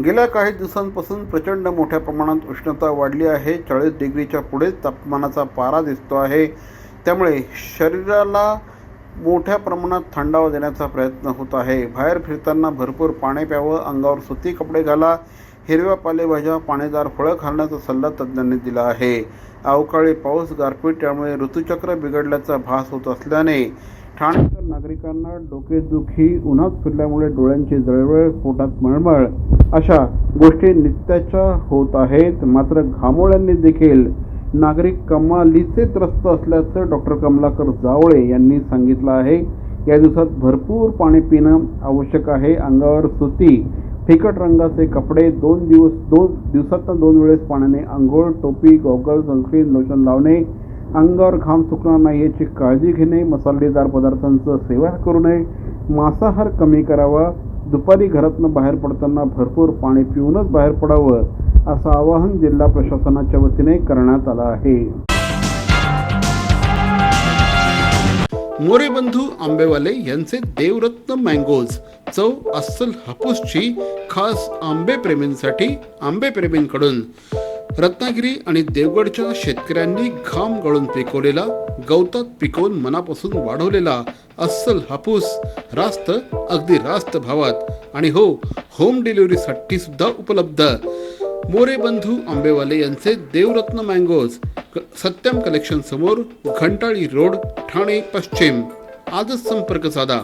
गेल्या काही दिवसांपासून प्रचंड मोठ्या प्रमाणात उष्णता वाढली आहे. 40 डिग्रीच्या पुढे तापमानाचा पारा दिसतो आहे. त्यामुळे शरीराला मोठ्या प्रमाणात थंडावा देण्याचा प्रयत्न होत आहे. बाहेर फिरताना भरपूर पाणी प्यावं, अंगावर सुती कपडे घाला, हिरव्या पालेभाज्या, पाणीदार फळं खाण्याचा सल्ला तज्ज्ञांनी दिला आहे. अवकाळी पाऊस, गारपीट यामुळे ऋतुचक्र बिघडल्याचा भास होत असल्याने ठाणेकर नागरिकांना डोकेदुखी, उन्हात फिरल्यामुळे डोळ्यांची जळजळ, पोटात मळमळ अशा गोष्टी नित्याच्या होत आहेत. मात्र घामोळ्यांनी देखील नागरिक कमालीचे त्रस्त असल्याचं डॉक्टर कमलाकर जावळे यांनी सांगितलं आहे. या दिवसात भरपूर पाणी पिणं आवश्यक आहे. अंगावर सुती फिकट रंगाचे कपडे, 2 दिवसातून 2 वेळेस पाण्याने आंघोळ, टोपी, गॉगल, सनस्क्रीन, लोशन लावणे, अंगावर घाम सुकणार नाही याची काळजी घेणे, मसालेदार पदार्थांचं सेवन करू नये, मांसाहार कमी करावा, दुपारी घरातून बाहेर पडताना भरपूर पाणी पिऊनच बाहेर पडावं असं आवाहन जिल्हा प्रशासनाच्या वतीने करण्यात आलं आहे. मोरेबंधू आंबेवाले यांचे देवरत्न मँगोज, चव अस्सल हापूसची, खास आंबेप्रेमींसाठी, आंबेप्रेमींकडून. रत्नागिरी आणि देवगडच्या शेतकऱ्यांनी घाम गळून पिकवलेला, गवतात पिकवून मनापासून वाढवलेला अस्सल हापूस रास्त, अगदी रास्त भावात आणि हो, होम डिलिव्हरीसाठी सुद्धा उपलब्ध. मोरेबंधू आंबेवाले यांचे देवरत्न मँगोज, सत्यम कलेक्शन समोर, घंटाळी रोड, ठाणे पश्चिम. आजच संपर्क साधा.